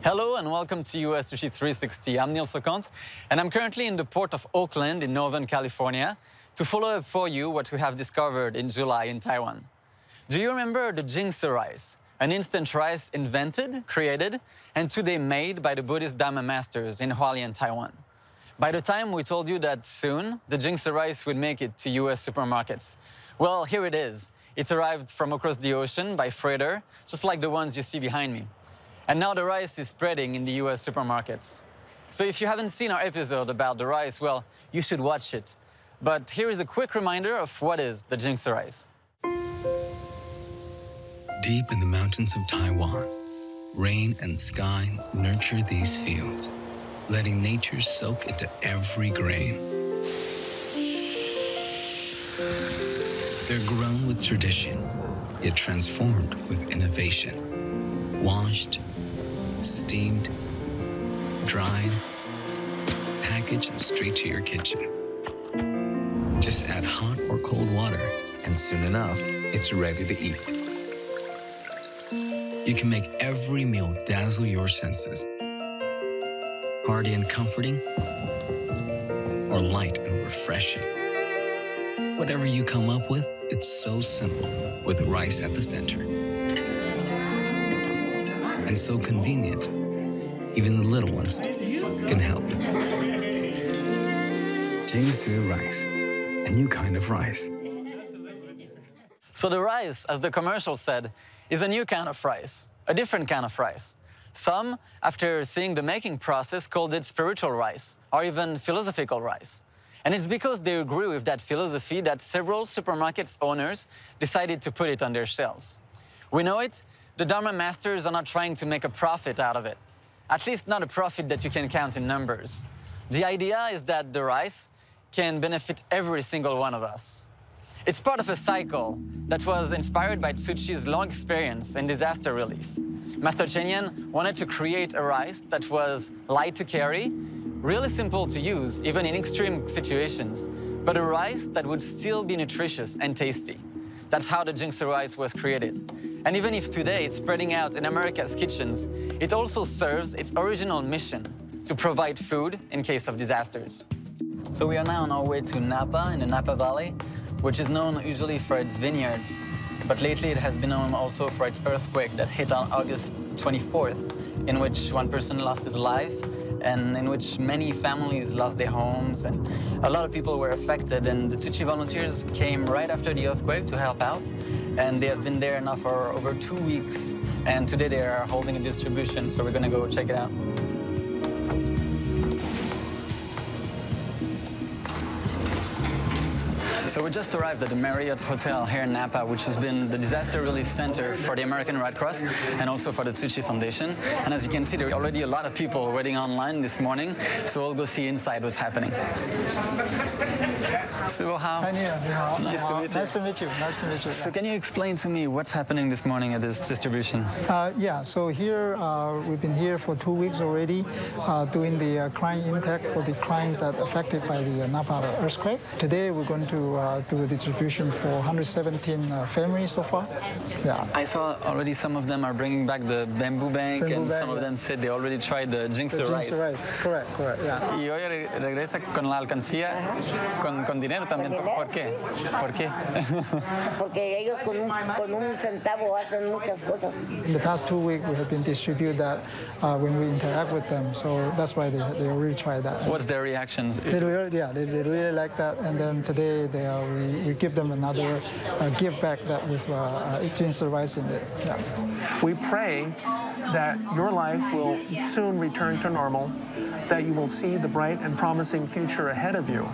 Hello and welcome to US Tzu Chi 360. I'm Neil Sokont, and I'm currently in the port of Oakland in Northern California to follow up for you what we have discovered in July in Taiwan. Do you remember the Jingsi rice, an instant rice invented, created, and today made by the Buddhist Dharma masters in Hualien, Taiwan? By the time we told you that soon, the Jingsi rice would make it to US supermarkets, well, here it is. It arrived from across the ocean by freighter, just like the ones you see behind me. And now the rice is spreading in the US supermarkets. So if you haven't seen our episode about the rice, well, you should watch it. But here is a quick reminder of what is the Jingsi rice. Deep in the mountains of Taiwan, rain and sky nurture these fields, letting nature soak into every grain. They're grown with tradition, yet transformed with innovation. Washed, steamed, dried, packaged and straight to your kitchen. Just add hot or cold water, and soon enough, it's ready to eat. You can make every meal dazzle your senses. Hearty and comforting, or light and refreshing. Whatever you come up with, it's so simple, with rice at the center. And so convenient, even the little ones can help. Jingsi rice, a new kind of rice. So the rice, as the commercial said, is a new kind of rice, a different kind of rice. Some, after seeing the making process, called it spiritual rice, or even philosophical rice. And it's because they agree with that philosophy that several supermarkets owners decided to put it on their shelves. We know it. The Dharma masters are not trying to make a profit out of it, at least not a profit that you can count in numbers. The idea is that the rice can benefit every single one of us. It's part of a cycle that was inspired by Tzu Chi's long experience in disaster relief. Master Chen Yan wanted to create a rice that was light to carry, really simple to use, even in extreme situations, but a rice that would still be nutritious and tasty. That's how the Jingsi rice was created. And even if today it's spreading out in America's kitchens, it also serves its original mission to provide food in case of disasters. So we are now on our way to Napa, in the Napa Valley, which is known usually for its vineyards. But lately it has been known also for its earthquake that hit on August 24th, in which one person lost his life and in which many families lost their homes and a lot of people were affected. And the Tzu Chi volunteers came right after the earthquake to help out. And they have been there now for over 2 weeks. And today they are holding a distribution, so we're gonna go check it out. So we just arrived at the Marriott Hotel here in Napa, which has been the disaster relief center for the American Red Cross and also for the Tzu Chi Foundation. And as you can see, there are already a lot of people waiting online this morning, so we'll go see inside what's happening. So Hi, Neil. Nice to meet you. Nice to meet you. Nice to meet you. So can you explain to me what's happening this morning at this distribution? Yeah, so here, we've been here for 2 weeks already, doing the client intake for the clients that affected by the Napa earthquake. Today, we're going to do a distribution for 117 families so far. Yeah. I saw already some of them are bringing back the bamboo bank, and some of them said they already tried the Jingsi rice. Jingsi rice, correct, yeah. Y hoy regresa con la alcancía, con dinero también. ¿Por qué? ¿Por qué? Porque ellos con un centavo hacen muchas cosas. In the past 2 weeks, we have been distributing that when we interact with them, so that's why they already tried that. What's their reactions? They really like that, and then today we give them another gift bag that with Jingsi rice in it. Yeah. We pray that your life will soon return to normal, that you will see the bright and promising future ahead of you,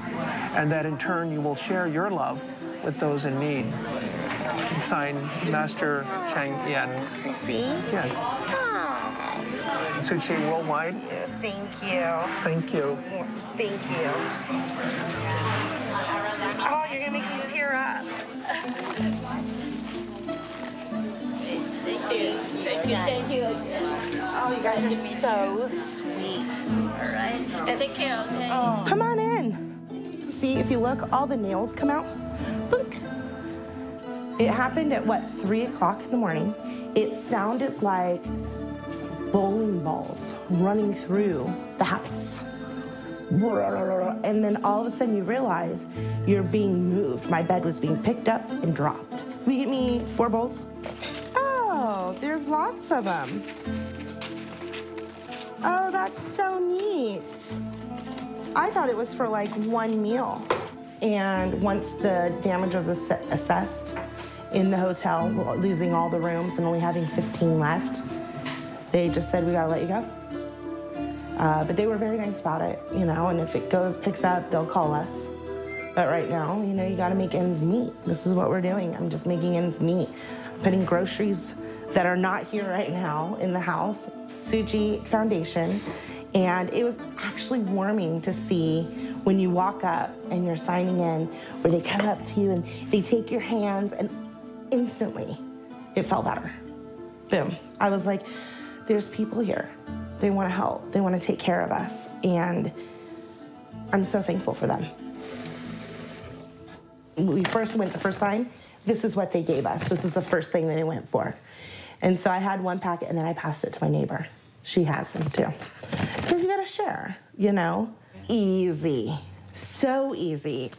and that in turn you will share your love with those in need. Signed, Master Chen Yan. See? Yes. Tzu Chi Worldwide. Thank you. Thank you. Thank you. Oh, you're gonna make me tear up. Thank you. Thank you. Oh, you guys are so sweet. All right. And take care, okay? Oh. Come on in. See, if you look, all the nails come out. Look. It happened at, 3 o'clock in the morning. It sounded like bowling balls running through the house. And then all of a sudden you realize you're being moved. My bed was being picked up and dropped. Will you get me 4 bowls? Oh, there's lots of them. Oh, that's so neat. I thought it was for like 1 meal. And once the damage was assessed in the hotel, losing all the rooms and only having 15 left, they just said, we gotta let you go. But they were very nice about it, you know, and if it picks up, they'll call us. But right now, you know, you gotta make ends meet. This is what we're doing. I'm just making ends meet. Putting groceries that are not here right now in the house. Tzu Chi Foundation. And it was actually warming to see when you walk up and you're signing in, where they come up to you and they take your hands, and instantly it felt better. Boom. I was like, there's people here. They want to help. They want to take care of us. And I'm so thankful for them. When we first went the first time, this is what they gave us. This was the first thing that they went for. And so I had 1 packet, and then I passed it to my neighbor. She has them too. Because you gotta share, you know? Easy, so easy.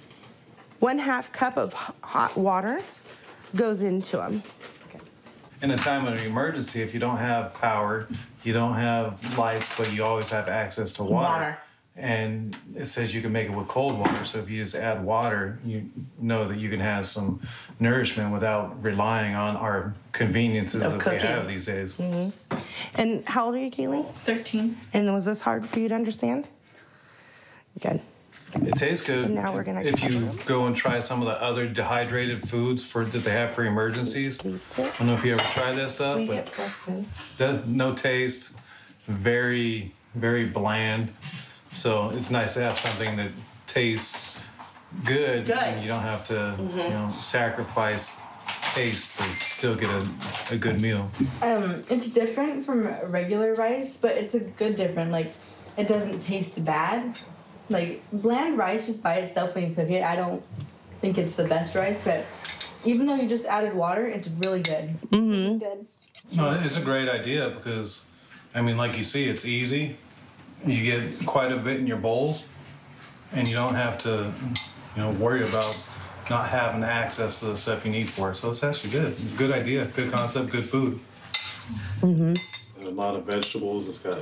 1/2 cup of hot water goes into them. Okay. In a time of emergency, if you don't have power, you don't have lights, but you always have access to water. And it says you can make it with cold water, so if you just add water, you know that you can have some nourishment without relying on our conveniences that we have these days. Mm-hmm. And how old are you, Kaylee? 13. And was this hard for you to understand? Good. It tastes good. So now we're gonna if you go and try some of the other dehydrated foods that they have for emergencies. I don't know if you ever tried that stuff, but no taste, very, very bland. So it's nice to have something that tastes good. And you don't have to, you know, sacrifice taste to still get a good meal. It's different from regular rice, but it's a good different. Like, it doesn't taste bad. Like, bland rice just by itself when you cook it, I don't think it's the best rice, but even though you just added water, it's really good. Mm-hmm. It's good. No, it's a great idea because, I mean, like you see, it's easy. You get quite a bit in your bowls, and you don't have to, you know, worry about not having access to the stuff you need for it. So it's actually good. Good idea, good concept, good food. Mm-hmm. And a lot of vegetables. It's got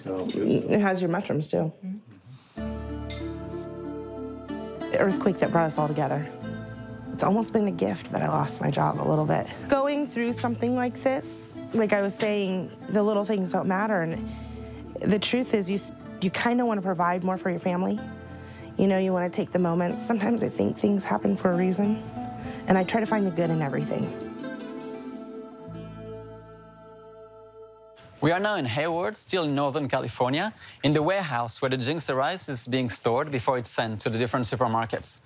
all good stuff. It has your mushrooms too. The earthquake that brought us all together. It's almost been a gift that I lost my job a little bit. Going through something like this, like I was saying, the little things don't matter. And the truth is you kind of want to provide more for your family. You know, you want to take the moments. Sometimes I think things happen for a reason, and I try to find the good in everything. We are now in Hayward, still in Northern California, in the warehouse where the ginseng rice is being stored before it's sent to the different supermarkets.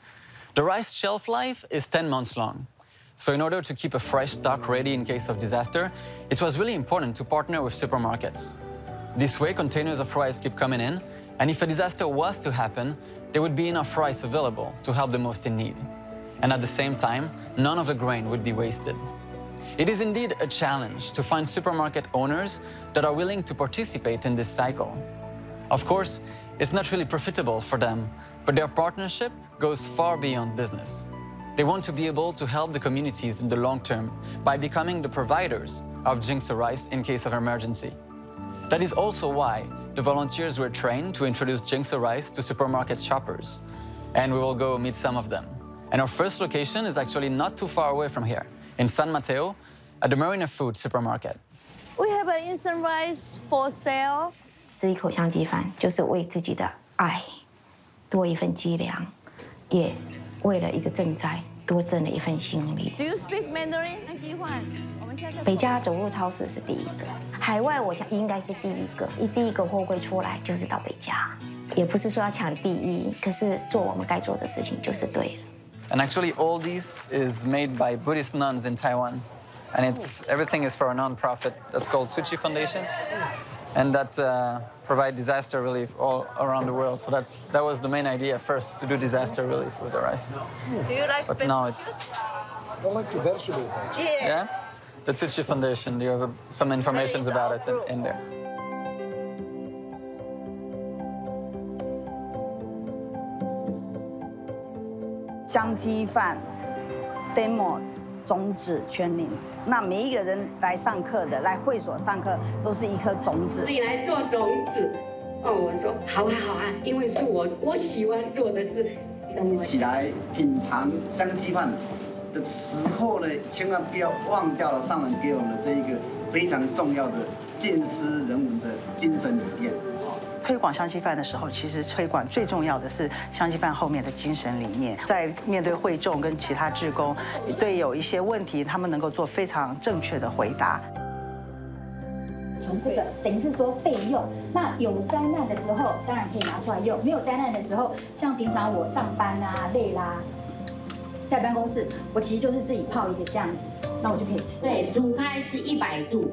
The rice shelf life is 10 months long. So in order to keep a fresh stock ready in case of disaster, it was really important to partner with supermarkets. This way, containers of rice keep coming in, and if a disaster was to happen, there would be enough rice available to help the most in need. And at the same time, none of the grain would be wasted. It is indeed a challenge to find supermarket owners that are willing to participate in this cycle. Of course, it's not really profitable for them, but their partnership goes far beyond business. They want to be able to help the communities in the long term by becoming the providers of ginseng rice in case of emergency. That is also why the volunteers were trained to introduce ginseng rice to supermarket shoppers. And we will go meet some of them. And our first location is actually not too far away from here, in San Mateo, at the Marina Food supermarket. We have an instant rice for sale. 这一口香鸡饭就是为自己的爱多一份脊梁，也为了一个赈灾多挣了一份心力。 Do you speak Mandarin? 香鸡饭。北加走入超市是第一个，海外我想应该是第一个。第一个货柜出来就是到北加，也不是说要抢第一，可是做我们该做的事情就是对了。And actually, all this is made by Buddhist nuns in Taiwan. And everything is for a non-profit that's called Tzu Chi Foundation. And that provide disaster relief all around the world. So that was the main idea first, to do disaster relief with the rice. Do you like But now it's... I like the vegetable. Yeah? The Tzu Chi Foundation, you have some information about it in there. 香鸡饭 demo 种子全龄，那每一个人来上课的，来会所上课都是一颗种子。你来做种子，哦，我说好啊好啊，因为是我喜欢做的事。一起来品尝香鸡饭的时候呢，千万不要忘掉了上人给我们的这一个非常重要的见思人文的精神理念。 推广香鸡饭的时候，其实推广最重要的是香鸡饭后面的精神理念。在面对会众跟其他志工，对有一些问题，他们能够做非常正确的回答。从这个等于是说备用，那有灾难的时候当然可以拿出来用，没有灾难的时候，像平常我上班啊累啦，在办公室，我其实就是自己泡一个这样子，那我就可以吃。对，煮开是100度，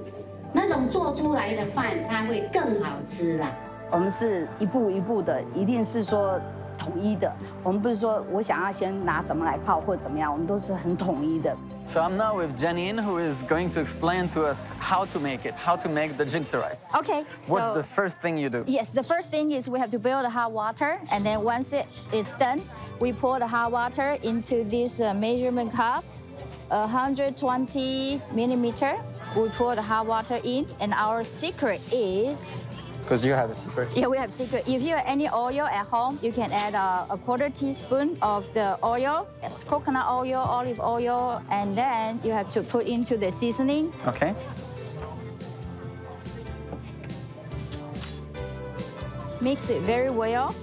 那种做出来的饭它会更好吃啦。 我们是一步一步的，一定是说统一的。我们不是说我想要先拿什么来泡或怎么样，我们都是很统一的。 So I'm now with Janine, who is going to explain to us how to make it, how to make the jigsaw rice. Okay. What's the first thing you do? Yes, the first thing is we have to boil the hot water, and then once it's done, we pour the hot water into this measurement cup, 120 millimeter. We pour the hot water in, and our secret is. Because you have a secret. Yeah, we have secret. If you have any oil at home, you can add a quarter teaspoon of the oil. Yes, coconut oil, olive oil, and then you have to put into the seasoning. Okay. Mix it very well.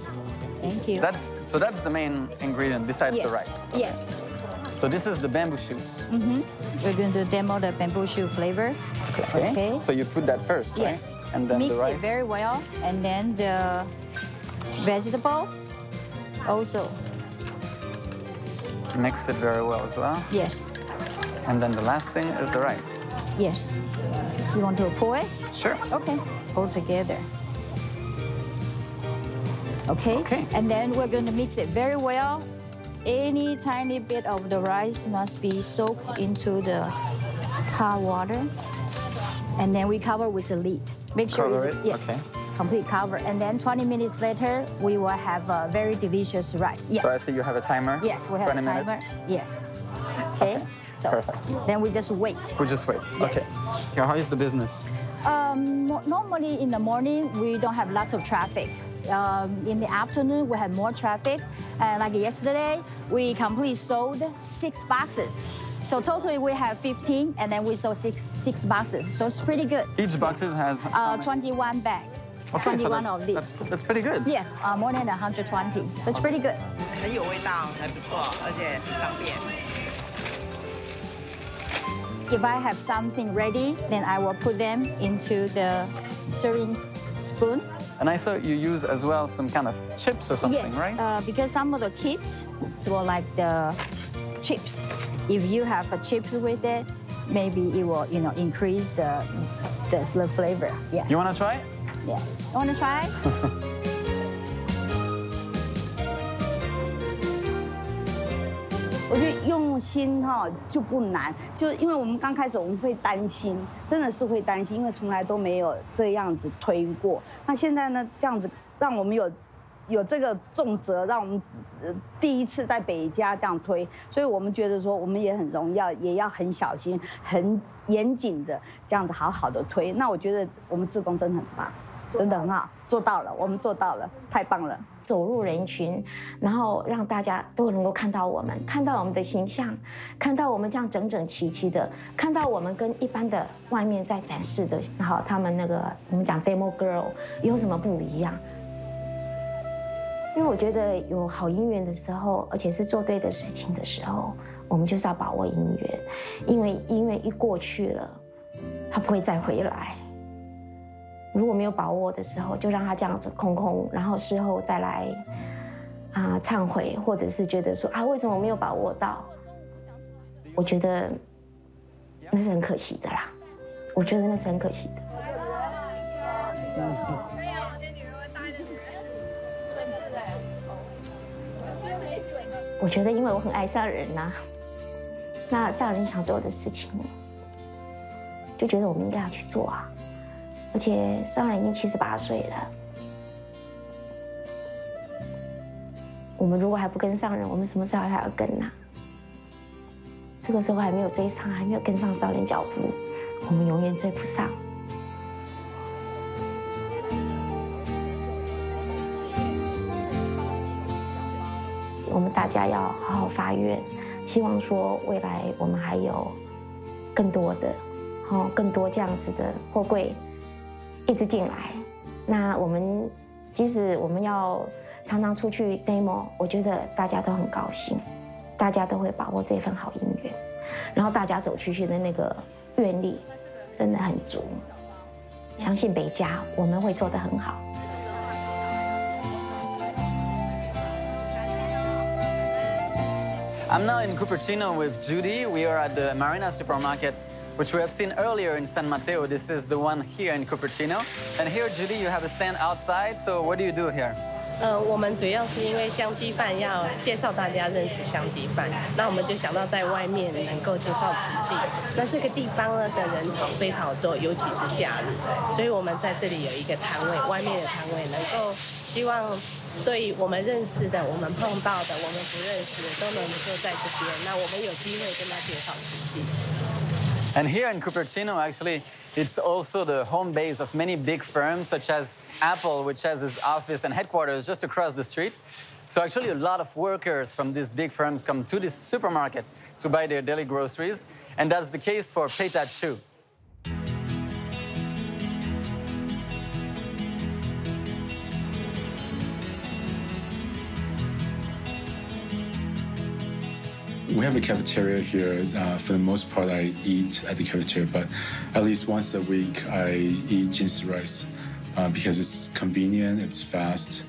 Thank you. So that's the main ingredient besides yes. the rice. Okay. Yes. So this is the bamboo shoots. We're going to demo the bamboo shoot flavor. Okay. So you put that first, right? Yes. And then mix the rice. It very well, and then the vegetable also. Mix it very well as well. Yes. And then the last thing is the rice. Yes. You want to pour it? Sure. Okay. All together. Okay. Okay. And then we're going to mix it very well. Any tiny bit of the rice must be soaked into the hot water. And then we cover with a lid. Make sure Cover it's it? yes, Okay. complete cover. And then 20 minutes later, we will have a very delicious rice. Yeah. So I see you have a timer. Yes, we have 20 a timer. minutes. Yes. Okay. So Perfect. then we just wait. We just wait. Yes. Okay. Now, how is the business? Normally in the morning, we don't have lots of traffic. In the afternoon, we have more traffic. Like yesterday, we completely sold 6 boxes. So totally we have 15, and then we sold six boxes. So it's pretty good. Each boxes has 21 bags. Okay, 21 so of these. That's pretty good. Yes, more than 120. So it's pretty good. 很有味道，还不错，而且很方便。 If I have something ready, then I will put them into the serving spoon. And I saw you use as well some kind of chips or something, yes, right? Because some of the kids will like the chips. If you have chips with it, maybe it will, increase the flavor. Yeah. You want to try it? Yeah. You want to try? 我觉得用心就不难，就因为我们刚开始我们会担心，真的是会担心，因为从来都没有这样子推过。那现在呢，这样子让我们有这个重责，让我们第一次在北家这样推，所以我们觉得说我们也很荣耀，也要很小心、很严谨的这样子好好的推。那我觉得我们志工真的很棒，真的很好，做到了，我们做到了，太棒了。 走入人群，然后让大家都能够看到我们，看到我们的形象，看到我们这样整整齐齐的，看到我们跟一般的外面在展示的，然后他们那个我们讲 demo girl 有什么不一样？因为我觉得有好姻缘的时候，而且是做对的事情的时候，我们就是要把握姻缘，因为姻缘一过去了，它不会再回来。 如果没有把握的时候，就让他这样子空，然后事后再来忏悔，或者是觉得说为什么我没有把握到？我觉得那是很可惜的啦。我觉得那是很可惜的。我觉得因为我很爱上人呐，那上人想做的事情，就觉得我们应该要去做啊。而且商人已经78岁了，我们如果还不跟上人，我们什么时候还要跟呢？这个时候还没有追上，还没有跟上少年脚步，我们永远追不上。我们大家要好好发愿，希望说未来我们还有更多的，更多这样子的货柜一直进来。那我们即使我们要常常出去 demo， 我觉得大家都很高兴，大家都会把握这份好姻缘，然后大家走出去的那个愿力真的很足。相信北家我们会做得很好。I'm now in Cupertino with Judy. We are at the Marina supermarket, which we have seen earlier in San Mateo. This is the one here in Cupertino. And here, Judy, you have a stand outside. So what do you do here? 我们主要是因为香鸡饭要介绍大家认识香鸡饭，那我们就想到在外面能够介绍慈济。那这个地方呢的人潮非常多，尤其是假日，所以我们在这里有一个摊位，外面的摊位能够希望对我们认识的、我们碰到的、我们不认识的都能够在这边。那我们有机会跟他介绍慈济。And here in Cupertino, actually, it's also the home base of many big firms, such as Apple, which has its office and headquarters just across the street. So actually, a lot of workers from these big firms come to this supermarket to buy their daily groceries. And that's the case for Tzu Chi. We have a cafeteria here. For the most part, I eat at the cafeteria, but at least once a week, I eat Jinsi rice because it's convenient, it's fast,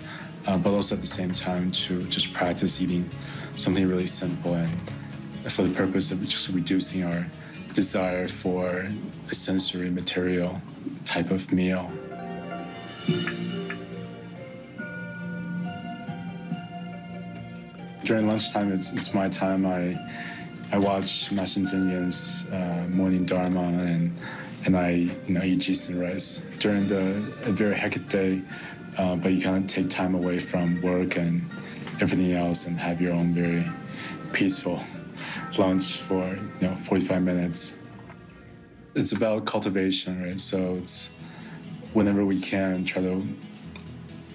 but also at the same time to just practice eating something really simple and for the purpose of just reducing our desire for a sensory material type of meal. During lunchtime, it's my time. I watch Master Tzu Chi's morning Dharma and I eat Jinsi rice during a very hectic day. But you kind of take time away from work and everything else and have your own very peaceful lunch for 45 minutes. It's about cultivation, right? So it's whenever we can try to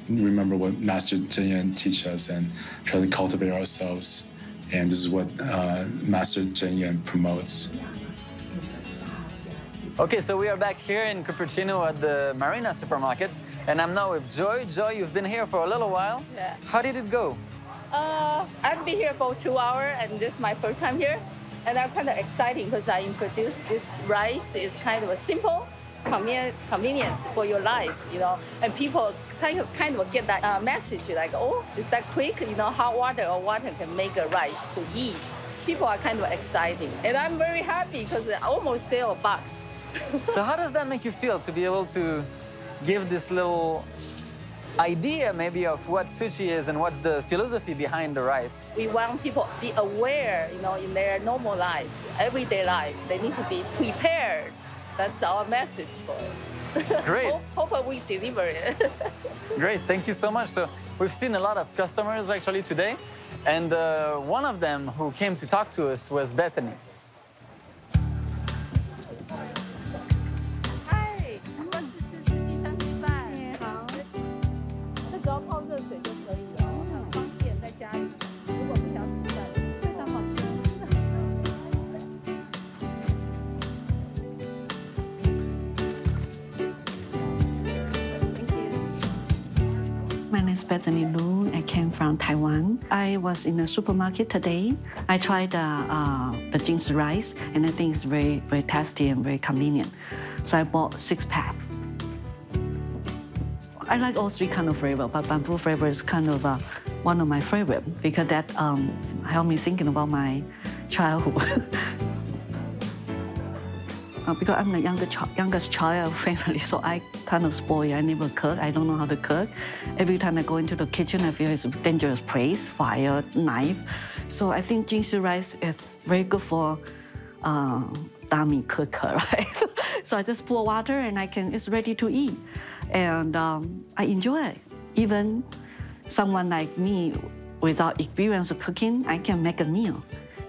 remember what Master Tzu Chi teaches us and try to cultivate ourselves. And this is what Master Tzu Chi promotes. Okay, so we are back here in Cupertino at the Marina supermarket, and I'm now with Joy. Joy, you've been here for a little while. Yeah. How did it go? I've been here for 2 hours, and this is my first time here. And I'm kind of excited because I introduced this rice. It's kind of a simple convenience for your life, and people kind of get that message like, oh, is that quick? Hot water or water can make a rice to eat. People are kind of excited, and I'm very happy because I almost sell a box. So how does that make you feel to be able to give this little idea maybe of what Tzu Chi is and what's the philosophy behind the rice? We want people to be aware, in their normal life, everyday life. They need to be prepared. That's our message for it. Great. Hope we deliver it. Great, thank you so much. So we've seen a lot of customers actually today, and one of them who came to talk to us was Bethany. Hi, 我是自己香鸡饭。好，这只要泡热水就可以了，很方便，在家里。如果不想煮饭，非常好吃。My name is Bethany Lu. I came from Taiwan. I was in the supermarket today. I tried the Jinsi rice, and I think it's very, very tasty and very convenient. So I bought 6-pack. I like all 3 kind of flavor, but bamboo flavor is kind of one of my favorite because that helped me thinking about my childhood. Because I'm the youngest child of family, so I kind of spoiled. I never cook. I don't know how to cook. Every time I go into the kitchen, I feel it's a dangerous place, fire, knife. So I think Jinsi rice is very good for dummy cooker, right? So I just pour water and it's ready to eat. And I enjoy it. Even someone like me without experience of cooking, I can make a meal.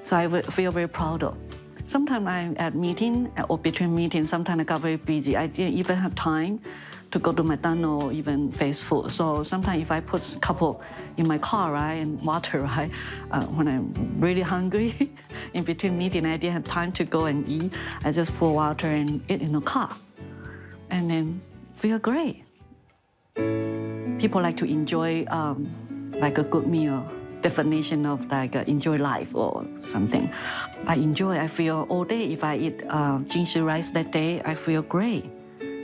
So I feel very proud of. Sometimes I'm at meeting or between meetings, sometimes I got very busy. I didn't even have time to go to McDonald's or even fast food. So sometimes if I put a couple in my car, right, and water, right, when I'm really hungry, in between meeting, I didn't have time to go and eat. I just pour water and eat in the car, and then feel great. People like to enjoy like a good meal, definition of like enjoy life or something. I feel all day. If I eat ginger rice that day, I feel great.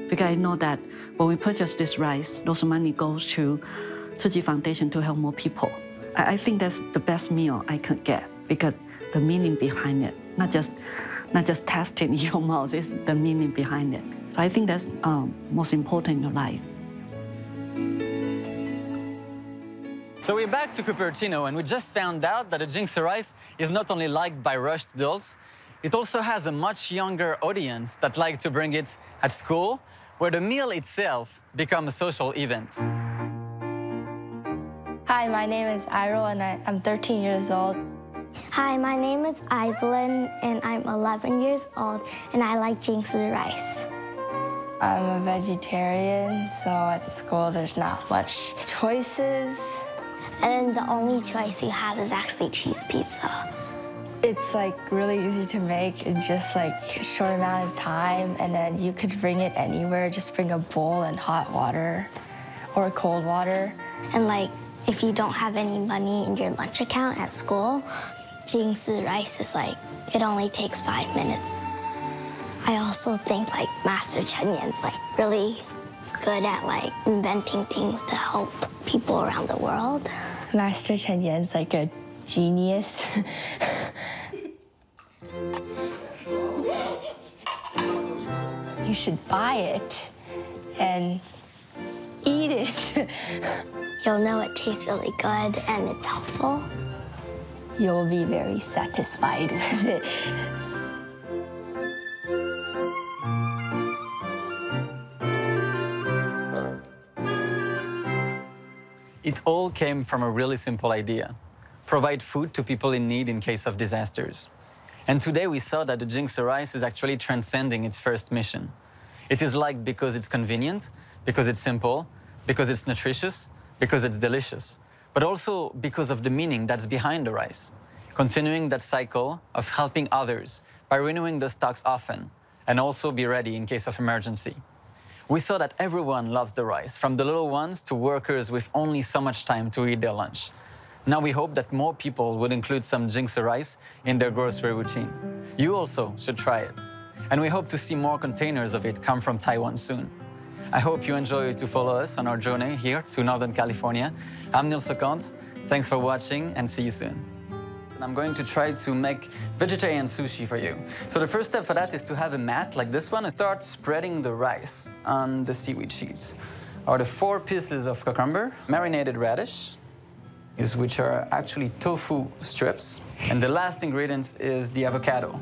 Because I know that when we purchase this rice, those money goes to Tzu Chi Foundation to help more people. I think that's the best meal I could get because the meaning behind it, not just tasting in your mouth, it's the meaning behind it. So I think that's most important in your life. So we're back to Cupertino, and we just found out that the Jingsi rice is not only liked by rushed adults, it also has a much younger audience that like to bring it at school, where the meal itself becomes a social event. Hi, my name is Iro, and I'm 13 years old. Hi, my name is Evelyn, and I'm 11 years old, and I like Jingsi rice. I'm a vegetarian, so at school there's not much choices. And then the only choice you have is actually cheese pizza. It's like really easy to make in just like a short amount of time, and then you could bring it anywhere. Just bring a bowl and hot water or cold water. And like, if you don't have any money in your lunch account at school, Jingsi rice is like, it only takes 5 minutes. I also think like Master Chen Yan's like really good at like inventing things to help people around the world. Master Chen Yan's like a genius. You should buy it and eat it. You'll know it tastes really good and it's helpful. You'll be very satisfied with it. It all came from a really simple idea: provide food to people in need in case of disasters. And today we saw that the Jingsi rice is actually transcending its first mission. It is liked because it's convenient, because it's simple, because it's nutritious, because it's delicious, but also because of the meaning that's behind the rice, continuing that cycle of helping others by renewing the stocks often, and also be ready in case of emergency. We saw that everyone loves the rice, from the little ones to workers with only so much time to eat their lunch. Now we hope that more people would include some Jingsi rice in their grocery routine. You also should try it. And we hope to see more containers of it come from Taiwan soon. I hope you enjoy to follow us on our journey here to Northern California. I'm Neil Socant. Thanks for watching and see you soon. I'm going to try to make vegetarian sushi for you. So the first step for that is to have a mat like this one and start spreading the rice on the seaweed sheets. Or the 4 pieces of cucumber, marinated radish, which are actually tofu strips. And the last ingredient is the avocado.